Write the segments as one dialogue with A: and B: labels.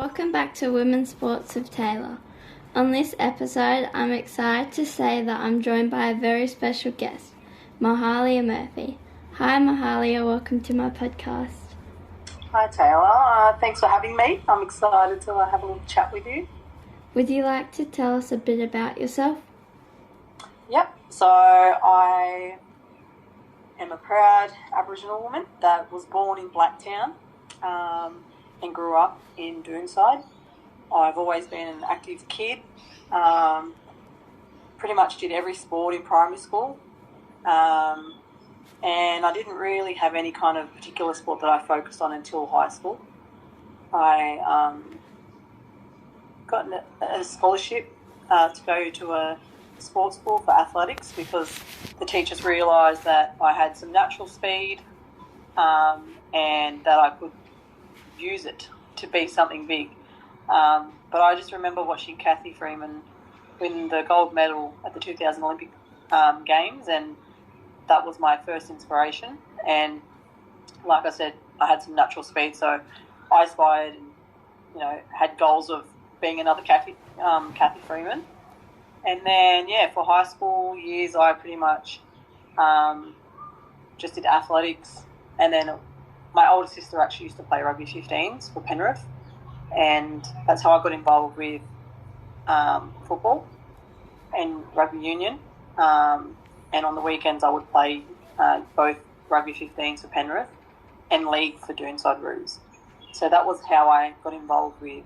A: Welcome back to Women's Sports with Taylor. On this episode, I'm excited to say that I'm joined by a very special guest, Mahalia Murphy. Hi Mahalia, welcome to my podcast.
B: Hi Taylor, thanks for having me. I'm excited to have a little chat with you.
A: Would you like to tell us a bit about yourself?
B: Yep, so I am a proud Aboriginal woman that was born in Blacktown and grew up in Doonside. I've always been an active kid, pretty much did every sport in primary school, and I didn't really have any kind of particular sport that I focused on until high school. I got a scholarship to go to a sports school for athletics because the teachers realised that I had some natural speed and that I could use it to be something big. But I just remember watching Kathy Freeman win the gold medal at the 2000 Olympic Games, and that was my first inspiration. And like I said, I had some natural speed, so I aspired and had goals of being another Kathy Freeman. And then for high school years I pretty much just did athletics, and then my older sister actually used to play rugby 15s for Penrith, and that's how I got involved with football and rugby union. And on the weekends I would play both rugby 15s for Penrith and league for Doonside Roos. So that was how I got involved with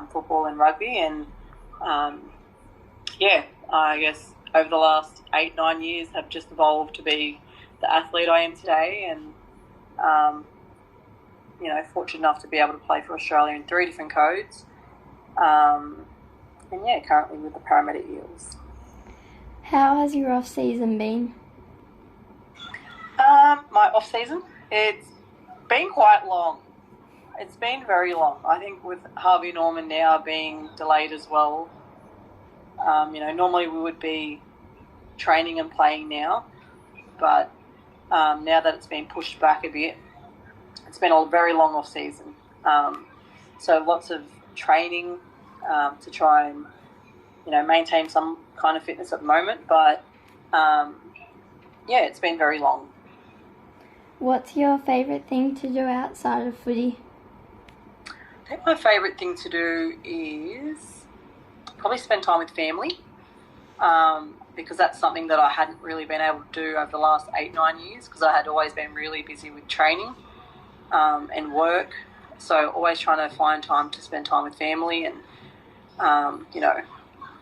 B: football and rugby. And I guess over the last 8-9 years have just evolved to be the athlete I am today, and fortunate enough to be able to play for Australia in 3 different codes, and currently with the Parramatta Eels.
A: How has your off season been?
B: My off season, it's been quite long. It's been very long. I think with Harvey Norman now being delayed as well, normally we would be training and playing now, but now that it's been pushed back a bit, it's been a very long off season. So lots of training to try and maintain some kind of fitness at the moment, but it's been very long.
A: What's your favourite thing to do outside of footy?
B: I think my favourite thing to do is probably spend time with family, because that's something that I hadn't really been able to do over the last 8-9 years, because I had always been really busy with training and work. So always trying to find time to spend time with family and,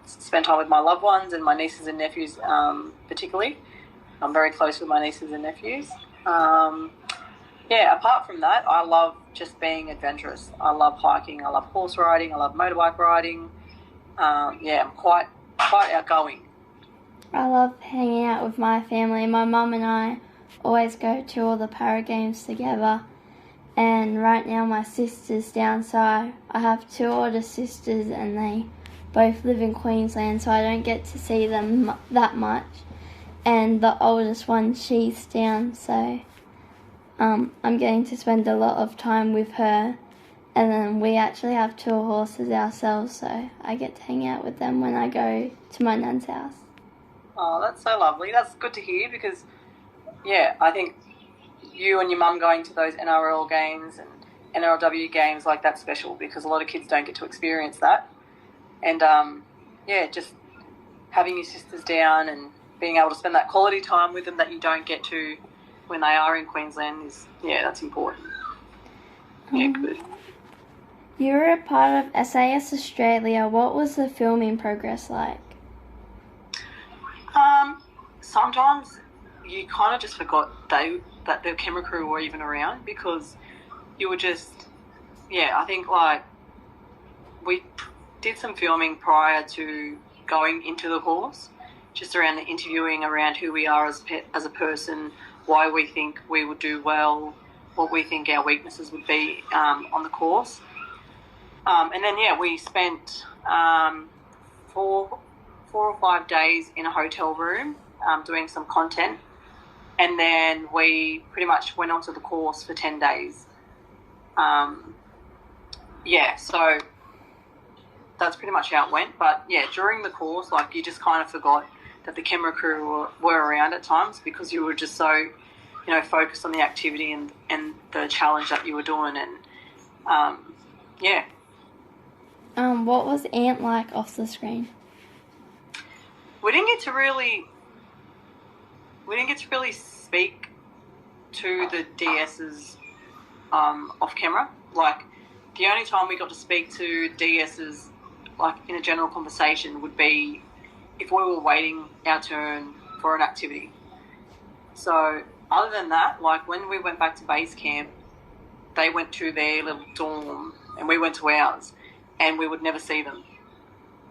B: spend time with my loved ones and my nieces and nephews particularly. I'm very close with my nieces and nephews. Apart from that, I love just being adventurous. I love hiking, I love horse riding, I love motorbike riding. I'm quite outgoing.
A: I love hanging out with my family. My mum and I always go to all the para games together. And right now my sister's down, so I have 2 older sisters and they both live in Queensland, so I don't get to see them that much. And the oldest one, she's down, so I'm getting to spend a lot of time with her. And then we actually have 2 horses ourselves, so I get to hang out with them when I go to my nan's house.
B: Oh, that's so lovely. That's good to hear, because, I think you and your mum going to those NRL games and NRLW games, like, that's special, because a lot of kids don't get to experience that. And, just having your sisters down and being able to spend that quality time with them that you don't get to when they are in Queensland is, that's important. Good.
A: You were a part of SAS Australia. What was the filming progress like?
B: Sometimes you kind of just forgot that the camera crew were even around, because you were just, I think we did some filming prior to going into the course, just around the interviewing, around who we are as a person, why we think we would do well, what we think our weaknesses would be on the course. And then, we spent 4 or 5 days in a hotel room doing some content. And then we pretty much went onto the course for 10 days. yeah, so that's pretty much how it went. But yeah, during the course, like, you just kind of forgot that the camera crew were around at times because you were just so, focused on the activity and the challenge that you were doing. And yeah.
A: What was Ant like off the screen?
B: We didn't get to really speak to the DSs off camera. Like, the only time we got to speak to DSs, like, in a general conversation, would be if we were waiting our turn for an activity. So other than that, like, when we went back to base camp, they went to their little dorm and we went to ours, and we would never see them.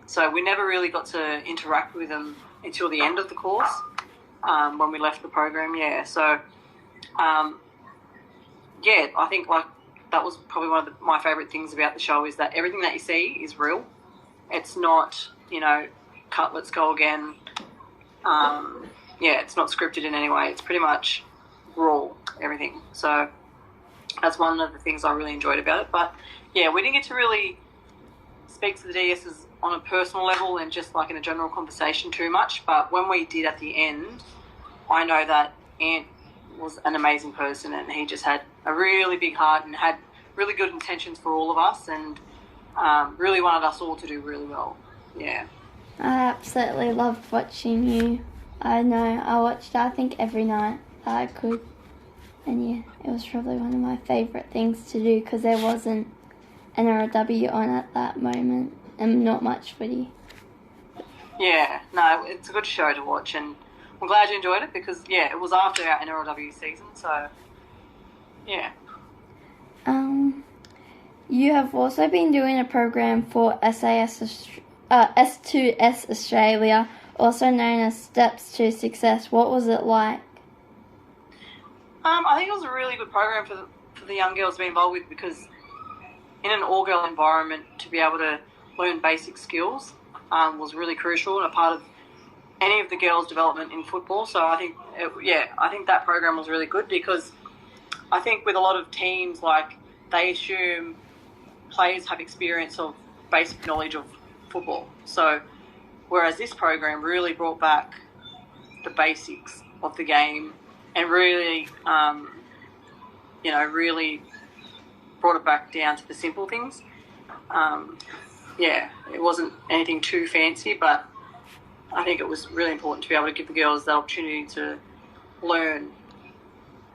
B: So we never really got to interact with them until the end of the course, when we left the program. Yeah. So yeah, I think, like, that was probably one of my favourite things about the show, is that everything that you see is real. It's not, cut, let's go again. Yeah, it's not scripted in any way. It's pretty much raw, everything. So that's one of the things I really enjoyed about it. But yeah, we didn't get to really speak to the DSs on a personal level and just, like, in a general conversation too much. But when we did at the end, I know that Ant was an amazing person, and he just had a really big heart and had really good intentions for all of us, and really wanted us all to do really well. Yeah.
A: I absolutely loved watching you. I know, I watched, I think, every night that I could. And yeah, it was probably one of my favourite things to do because there wasn't NRLW on at that moment and not much footy.
B: Yeah, no, it's a good show to watch, and I'm glad you enjoyed it because, yeah, it was after our NRLW season, so yeah.
A: You have also been doing a program for S2S Australia, also known as Steps to Success. What was it like?
B: I think it was a really good program for the young girls to be involved with, because in an all-girl environment, to be able to learn basic skills was really crucial and a part of any of the girls' development in football. So I think, I think that program was really good, because I think with a lot of teams, like, they assume players have experience of basic knowledge of football. So whereas this program really brought back the basics of the game and really, really brought it back down to the simple things. It wasn't anything too fancy, but I think it was really important to be able to give the girls the opportunity to learn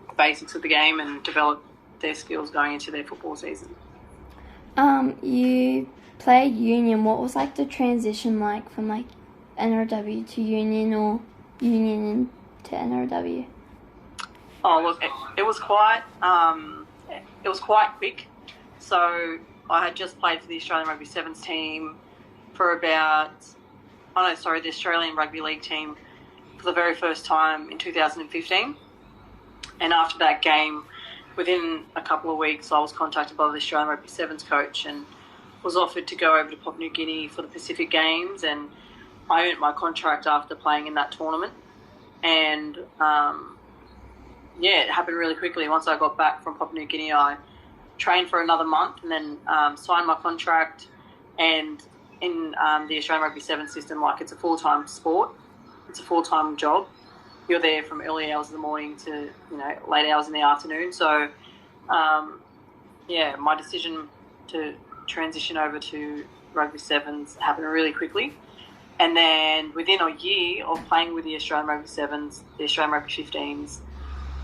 B: the basics of the game and develop their skills going into their football season.
A: You played Union. What was, like, the transition like from, like, NRW to Union, or Union to NRW?
B: Oh, look, it was quite quick. So I had just played for the Australian Rugby Sevens team for the Australian Rugby League team for the very first time in 2015. And after that game, within a couple of weeks, I was contacted by the Australian Rugby Sevens coach and was offered to go over to Papua New Guinea for the Pacific Games, and I earned my contract after playing in that tournament. And it happened really quickly. Once I got back from Papua New Guinea, I trained for another month and then signed my contract. And in the Australian Rugby Sevens system, like, it's a full-time sport. It's a full-time job. You're there from early hours in the morning to, late hours in the afternoon. So, my decision to transition over to Rugby Sevens happened really quickly. And then within a year of playing with the Australian Rugby Sevens, the Australian Rugby 15s,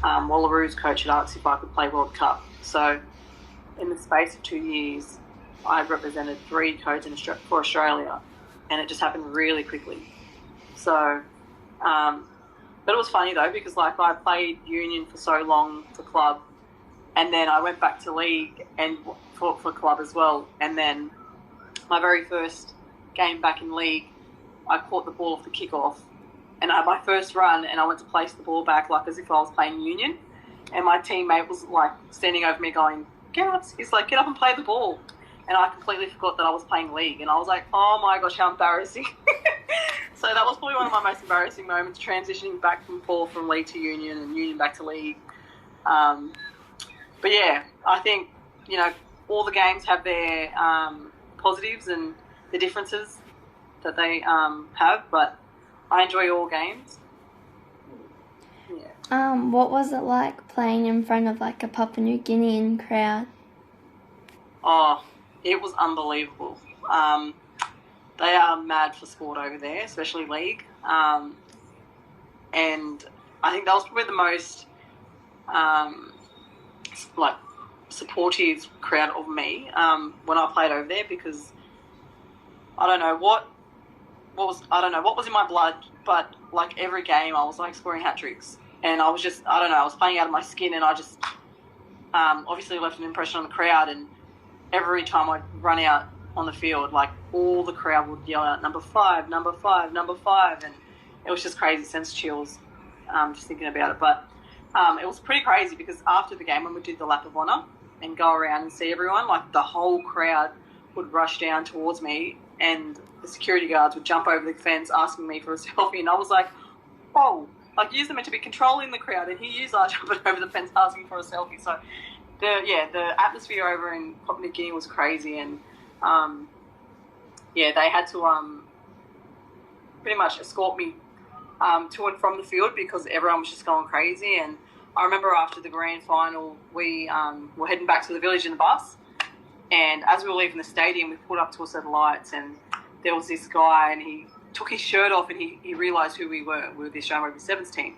B: Wallaroos coach had asked if I could play World Cup. So in the space of 2 years, I represented 3 codes for Australia, and it just happened really quickly. So, but it was funny though, because, like, I played Union for so long for club, and then I went back to league and for club as well. And then my very first game back in league, I caught the ball off the kickoff, and I had my first run, and I went to place the ball back, like, as if I was playing Union. And my teammate was, like, standing over me going, "Get up!" He's like, "Get up and play the ball." And I completely forgot that I was playing league, and I was like, "Oh my gosh, how embarrassing!" So that was probably one of my most embarrassing moments, transitioning back and forth from league to Union and Union back to league. But yeah, I think, all the games have their positives and the differences that they have, but I enjoy all games. Yeah.
A: What was it like playing in front of like a Papua New Guinean crowd?
B: Oh, it was unbelievable. They are mad for sport over there, especially league. And I think that was probably the most like supportive crowd of me when I played over there, because I don't know what was in my blood, but like every game I was like scoring hat tricks, and I was just, I don't know, I was playing out of my skin, and I just obviously left an impression on the crowd. And every time I'd run out on the field, like all the crowd would yell out number 5, number 5, number 5, and it was just crazy. Sense chills just thinking about it. But it was pretty crazy, because after the game when we did the lap of honour and go around and see everyone, like the whole crowd would rush down towards me, and the security guards would jump over the fence asking me for a selfie, and I was like, whoa, like you're meant to be controlling the crowd, and here you are jumping over the fence asking for a selfie. So the atmosphere over in Papua New Guinea was crazy, and they had to pretty much escort me to and from the field, because everyone was just going crazy. And I remember after the grand final, we were heading back to the village in the bus, and as we were leaving the stadium, we pulled up to a set of lights, and there was this guy, and he took his shirt off, and he realised who we were. We were the Australian Rugby Sevens team.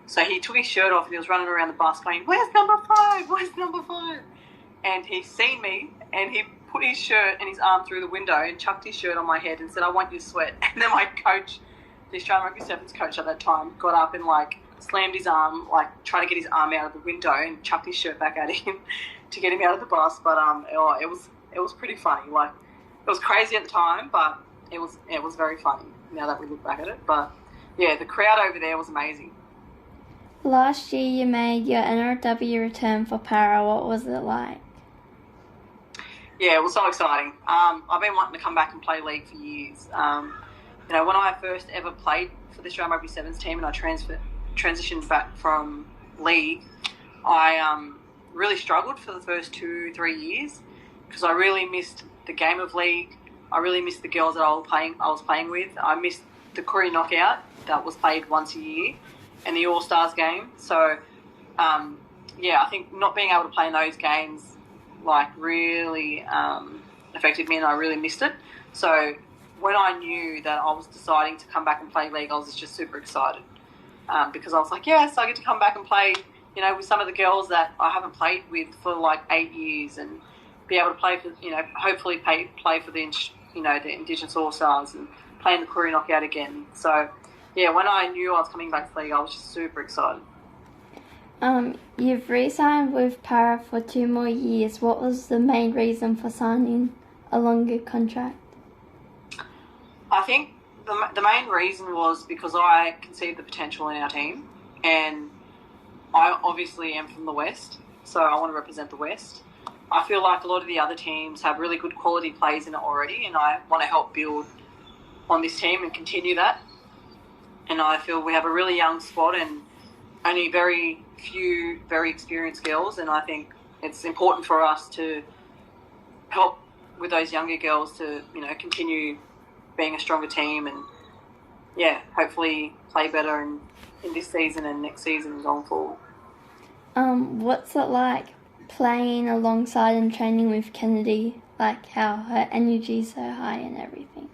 B: So he took his shirt off, and he was running around the bus going, "Where's number 5? Where's number 5?" And he seen me, and he put his shirt and his arm through the window and chucked his shirt on my head and said, "I want you to sweat." And then my coach, the Australian Rugby Sevens coach at that time, got up and like slammed his arm, like trying to get his arm out of the window, and chucked his shirt back at him to get him out of the bus. But it was pretty funny. Like, it was crazy at the time, but it was very funny now that we look back at it. But yeah, the crowd over there was amazing.
A: Last year you made your NRW return for Para. What was it like?
B: Yeah, it was so exciting. I've been wanting to come back and play league for years. When I first ever played for the Australian Rugby Sevens team, and I transitioned back from league, I really struggled for the first 2-3 years, because I really missed the game of league. I really missed the girls that I was playing with. I missed the Koori knockout that was played once a year, and the All Stars game. So I think not being able to play in those games like really affected me, and I really missed it. So when I knew that I was deciding to come back and play league, I was just super excited, because I was like, yes, I get to come back and play, with some of the girls that I haven't played with for like 8 years, and be able to play for, hopefully play for the Indigenous All Stars and play in the Koori knockout again. So yeah, when I knew I was coming back to league, I was just super excited.
A: You've re-signed with Para for 2 more years. What was the main reason for signing a longer contract?
B: I think the main reason was because I conceived the potential in our team, and I obviously am from the West, so I want to represent the West. I feel like a lot of the other teams have really good quality players in it already, and I want to help build on this team and continue that. And I feel we have a really young squad and only very few very experienced girls, and I think it's important for us to help with those younger girls to continue being a stronger team, and hopefully play better in this season and next season and going forward.
A: What's it like playing alongside and training with Kennedy? Like, how her energy's so high and everything.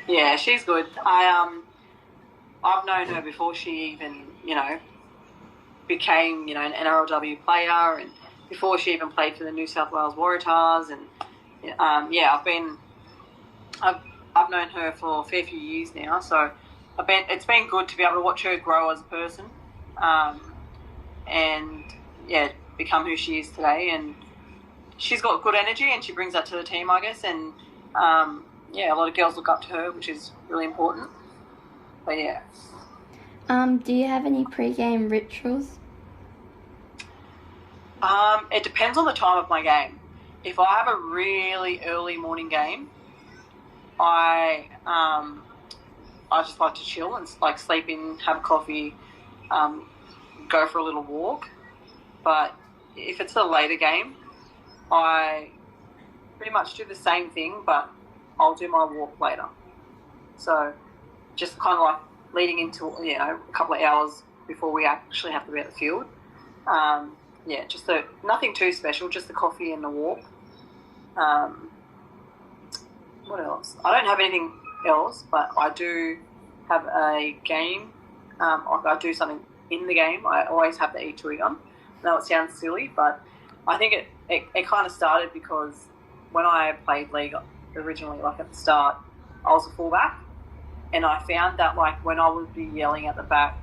B: Yeah, she's good. I've known her before she even became an NRLW player, and before she even played for the New South Wales Waratahs, and I've known her for a fair few years now, so it's been good to be able to watch her grow as a person, and become who she is today. And she's got good energy, and she brings that to the team, I guess. And a lot of girls look up to her, which is really important. But yeah.
A: Do you have any pre-game rituals?
B: It depends on the time of my game. If I have a really early morning game, I just like to chill and like sleep in, have a coffee, go for a little walk. But if it's a later game, I pretty much do the same thing, but I'll do my walk later. So just kind of like leading into, a couple of hours before we actually have to be at the field. Just nothing too special, just the coffee and the walk. What else? I don't have anything else, but I do have a game. I do something in the game. I always have to eat chewing gum. I know it sounds silly, but I think it kind of started because when I played league originally, like at the start, I was a fullback, and I found that like when I would be yelling at the back,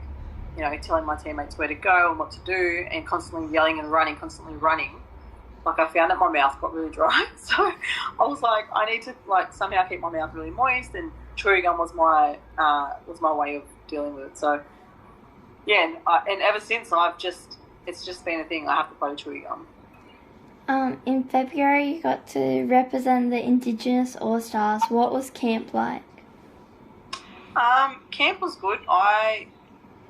B: telling my teammates where to go and what to do, and constantly yelling and constantly running, like I found that my mouth got really dry. So I was like, I need to like somehow keep my mouth really moist, and chewing gum was my way of dealing with it. So yeah, and ever since it's just been a thing. I have to play with chewing gum.
A: In February, you got to represent the Indigenous All-Stars. What was camp like?
B: Camp was good. I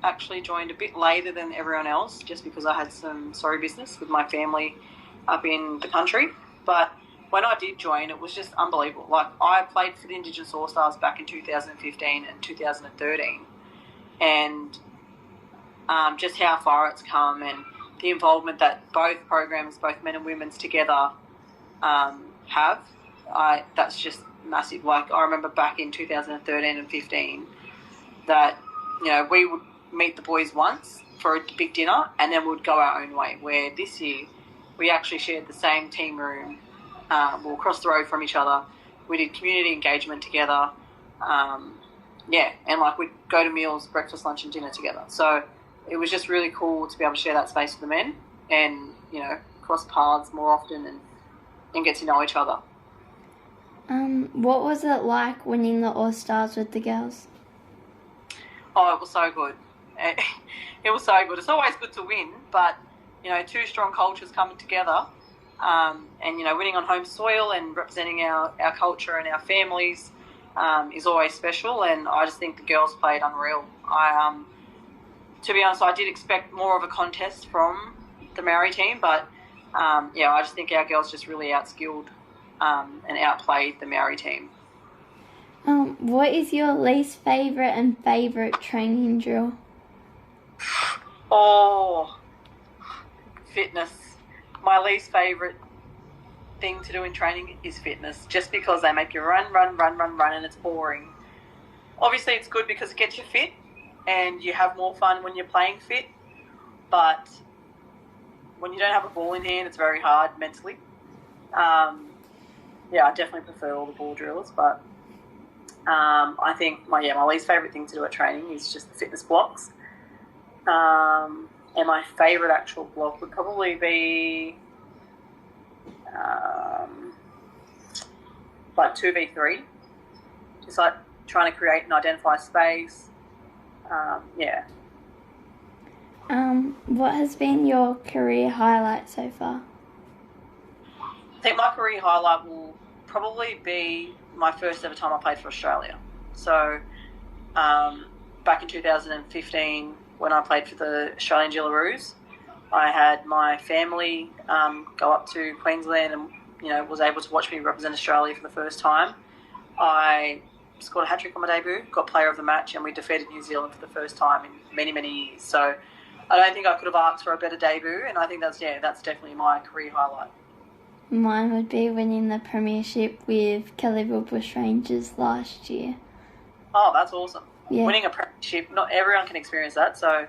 B: actually joined a bit later than everyone else just because I had some sorry business with my family up in the country. But when I did join, it was just unbelievable. Like, I played for the Indigenous All-Stars back in 2015 and 2013, and just how far it's come, and the involvement that both programs, both men and women's together, have, that's just massive. Like, I remember back in 2013 and 15 that, we would meet the boys once for a big dinner and then we'd go our own way, where this year we actually shared the same team room. We were across the road from each other. We did community engagement together. And like we'd go to meals, breakfast, lunch and dinner together. So it was just really cool to be able to share that space with the men and, cross paths more often and get to know each other.
A: What was it like winning the All-Stars with the girls?
B: Oh, it was so good. It was so good. It's always good to win, but, two strong cultures coming together and, winning on home soil and representing our culture and our families is always special, and I just think the girls played unreal. To be honest, I did expect more of a contest from the Maori team, but, I just think our girls just really outskilled and outplayed the Maori team.
A: What is your least favourite and favourite training drill?
B: Oh, fitness. My least favourite thing to do in training is fitness, just because they make you run, and it's boring. Obviously, it's good because it gets you fit and you have more fun when you're playing fit, but when you don't have a ball in hand, it's very hard mentally. I definitely prefer all the ball drills, but I think my least favourite thing to do at training is just the fitness blocks. And my favourite actual block would probably be like 2v3, just like trying to create and identify space.
A: What has been your career highlight so far?
B: I think my career highlight will probably be my first ever time I played for Australia. So back in 2015, when I played for the Australian Jillaroos, I had my family go up to Queensland and was able to watch me represent Australia for the first time. I scored a hat-trick on my debut, got player of the match, and we defeated New Zealand for the first time in many, many years. So I don't think I could have asked for a better debut, and I think that's definitely my career highlight.
A: Mine would be winning the premiership with Kellyville Bushrangers last year.
B: Oh, that's awesome.
A: Yeah.
B: Winning a premiership, not everyone can experience that. So,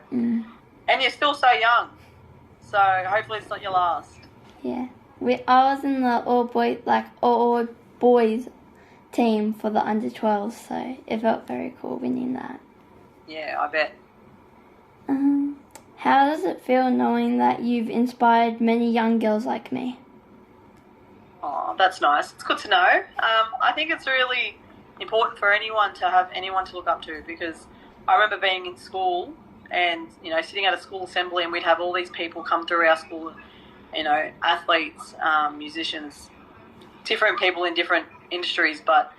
B: And you're still so young, so hopefully it's not your last.
A: Yeah. I was in the all boys team for the under 12s, so it felt very cool winning that.
B: Yeah, I bet.
A: How does it feel knowing that you've inspired many young girls like me?
B: Oh, that's nice. It's good to know. I think it's really important for anyone to have anyone to look up to, because I remember being in school and, sitting at a school assembly, and we'd have all these people come through our school, athletes, musicians, different people in different industries, but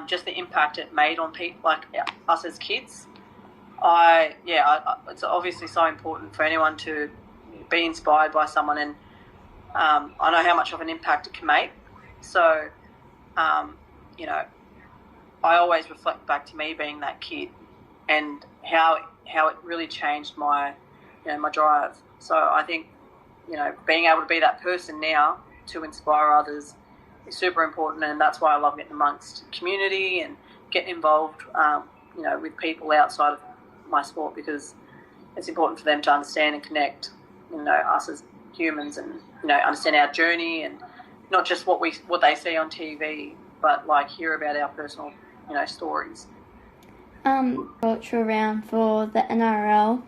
B: just the impact it made on people like us as kids. It's obviously so important for anyone to be inspired by someone, and I know how much of an impact it can make. So, you know, I always reflect back to me being that kid and how it really changed my, my drive. So I think, being able to be that person now to inspire others is super important, and that's why I love getting amongst community and getting involved, with people outside of my sport, because it's important for them to understand and connect, us as humans, and understand our journey, and not just what they see on TV, but hear about our personal, stories.
A: Cultural round for the NRL.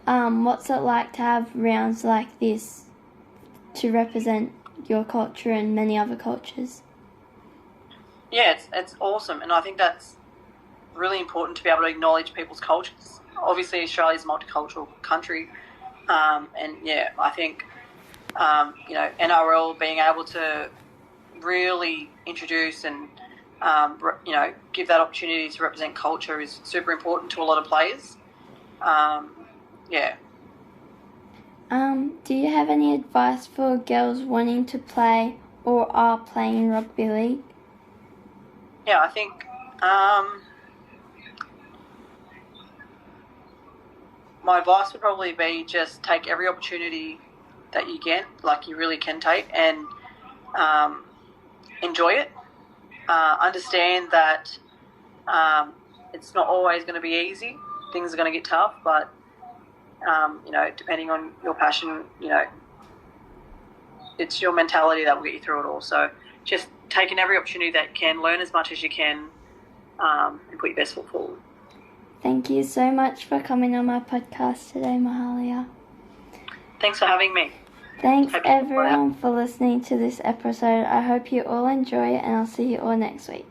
A: What's it like to have rounds like this to represent your culture and many other cultures?
B: Yeah, it's awesome, and I think that's really important to be able to acknowledge people's cultures. Obviously, Australia's a multicultural country, and yeah, I think NRL being able to really introduce and give that opportunity to represent culture is super important to a lot of players. Yeah.
A: Do you have any advice for girls wanting to play or are playing rugby league?
B: Yeah, I think my advice would probably be just take every opportunity that you get, you really can take, and enjoy it. Understand that it's not always going to be easy. Things are going to get tough, but depending on your passion, it's your mentality that will get you through it all. So just taking every opportunity that you can, learn as much as you can, and put your best foot forward.
A: Thank you so much for coming on my podcast today, Mahalia.
B: Thanks for having me.
A: Thanks everyone for listening to this episode. I hope you all enjoy it, and I'll see you all next week.